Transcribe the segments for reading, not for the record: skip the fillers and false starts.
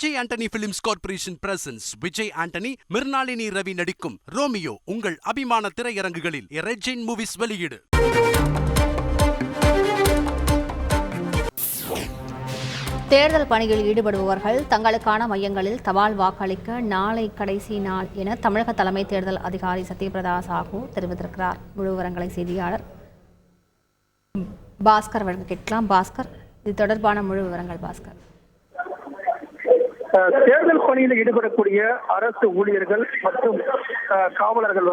Vijay Antony films corporation presents Vijay Antony, Mirnalini Ravi நடிக்கும் Romeo உங்கள் அபிமான திரையரங்குகளில் ரெஜின் மூவிஸ் வெளியீடு. தேர்தல் பணியில் ஈடுபடுபவர்கள் தங்களுக்கான மையங்களில் தபால் வாக்களிக்க நாளை கடைசி நாள் என தமிழக தலைமை தேர்தல் அதிகாரி சத்யபிரதா சாஹூ தெரிவித்திருக்கிறார். முழு விவரங்களை செய்தியாளர் பாஸ்கர் வழங்க கேட்கலாம். பாஸ்கர், இது தொடர்பான முழு விவரங்கள். பாஸ்கர், தேர்தல் பணியில் ஈடுபடக்கூடிய அரசு ஊழியர்கள் மற்றும் காவலர்கள்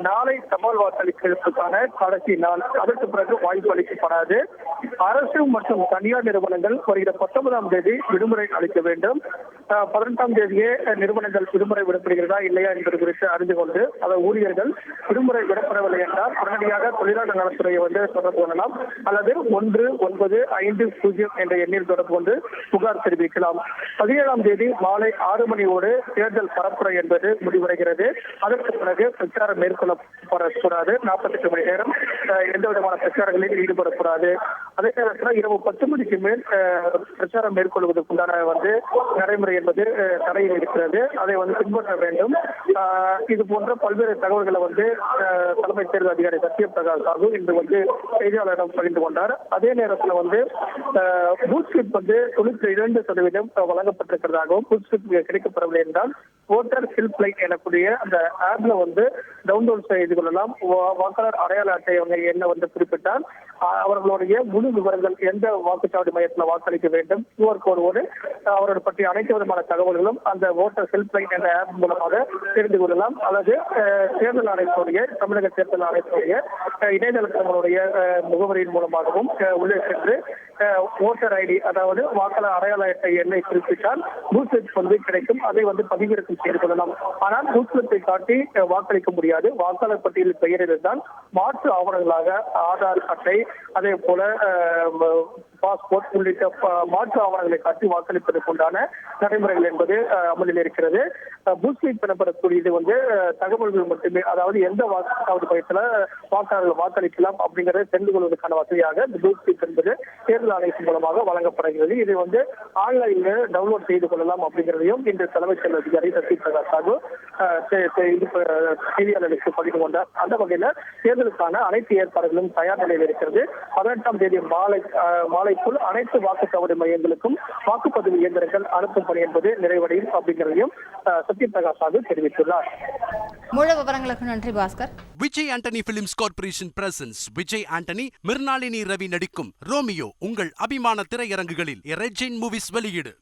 நாளை தபால் வாக்களிப்பதற்கான கடைசி நாள். அதற்கு பிறகு வாய்ப்பு அளிக்கப்படாது. அரசு மற்றும் தனியார் நிறுவனங்கள் வருகிற 19ஆம் தேதி விடுமுறை அளிக்க வேண்டும். 18ஆம் தேதியே நிறுவனங்கள் விடுமுறை விடப்படுகிறதா இல்லையா என்பது குறித்து அறிந்து கொண்டு அந்த ஊழியர்கள் விடுமுறை விடப்படவில்லை என்றால் உடனடியாக தொழிலாளர் நலத்துறையை தொடர்பு கொள்ளலாம் அல்லது 1950 என்ற எண்ணில் தொடர்பு கொண்டு புகார் தெரிவிக்கலாம். 17ஆம் தேதி மாலை 6 மணியோடு தேர்தல் பரப்புரை என்பது முடிவடைகிறது. அதற்கு பிறகு பிரச்சாரம் மேற்கொள்ளப்படக்கூடாது. 48 மணி நேரம் எந்த விதமான பிரச்சாரங்களில் ஈடுபடக்கூடாது. அதே நேரத்தில் இரவு 10 மணிக்கு மேல் பிரச்சாரம் மேற்கொள்வதற்குண்டான நடைமுறை என்பது தடையில் இருக்கிறது. அதை பின்பற்ற வேண்டும். இது போன்ற பல்வேறு தகவல்களை தலைமை தேர்தல் அதிகாரி சத்யபிரதா சாஹூ இன்று செய்தியாளரிடம் பகிர்ந்து கொண்டார். அதே நேரத்தில் பூத் ஸ்லிப் 92% வழங்கப்பட்டிருக்கிறதாகவும் பூத் ஸ்லிப் கிடைக்கப்படவில்லை என்றால் ஓட்டர் ஹெல்ப் லைன் எனக்கூடிய அந்த ஆப்ல டவுன்லோட் செய்து கொள்ளலாம். வாக்காளர் அடையாள அட்டை என்ன குறிப்பிட்டால் அவர்களுடைய முழு விவரங்கள், எந்த வாக்குச்சாவடி மையத்தில் வாக்களிக்க வேண்டும், QR கோடோடு அவர்கள் பற்றிய அனைத்து விதமான தகவல்களும் அந்த ஓட்டர் ஹெல்ப் லைன் என்ற ஆப் மூலமாக தெரிந்து கொள்ளலாம். அல்லது தேர்தல் ஆணையத்துடைய தமிழக தேர்தல் ஆணையத்துடைய இணையதளத்தினுடைய முகவரியின் மூலமாகவும் உள்ளே சென்று ஓட்டர் ஐடி, அதாவது வாக்காளர் அடையாள அட்டை எண்ணை குறிப்பிட்டால் பூத் ஸ்லிப் கிடைக்கும். அதை பதிவிறக்கம் செய்து கொள்ளலாம். ஆனால் பூத் ஸ்லிப்பை காட்டி வாக்களிக்க முடியாது. வாக்காளர் பட்டியலில் பெயர் இருந்தால் மாற்று ஆவணங்களாக ஆதார் அட்டை, அதே போல பாஸ்போர்ட் உள்ளிட்ட மாற்று ஆவணங்களை காட்டி வாக்களிப்பதற்கு உண்டான நடைமுறைகள் என்பது அமலில் இருக்கிறது. பூத் ஸ்லிப் எனப்படக்கூடியது தகவல்கள் மட்டுமே, அதாவது எந்த வாக்குச்சாவடி மையத்தில் வாக்காளர்கள் வாக்களிக்கலாம் அப்படிங்கறத தெரிந்து கொள்வதற்கான வசதியாக இந்த பூத் ஸ்லிப் என்பது தேர்தல் ஆணையத்தின் மூலமாக வழங்கப்படுகிறது. இதை ஆன்லைன்ல டவுன்லோட் செய்து கொள்ளலாம் அப்படிங்கிறதையும் இன்று தலைமை தேர்தல் அதிகாரி சத்யபிரதா சாஹூ செய்தியாளர்களுக்கு பகிர்ந்து கொண்டார். அந்த வகையில் தேர்தலுக்கான அனைத்து ஏற்பாடுகளும் தயார் நிலையில் இருக்கிறது. 18ஆம் தேதி மாலைக்குள் அனைத்து வாக்குச்சாவடி மையங்களுக்கும் வாக்குப்பதிவு இயந்திரங்கள் அனுப்பும் பணி என்பது நிறைவடையும் அப்படிங்கிறதையும் சத்யபிரதா சாஹூ தெரிவித்துள்ளார். முழு விவரங்களுக்கு நன்றி Bhaskar. Vijay Antony films corporation presents Vijay Antony, Mirnalini Ravi நடிக்கும் ரோமியோ உங்கள் அபிமான திரையரங்குகளில் ரெஜின் மூவிஸ் வெளியீடு.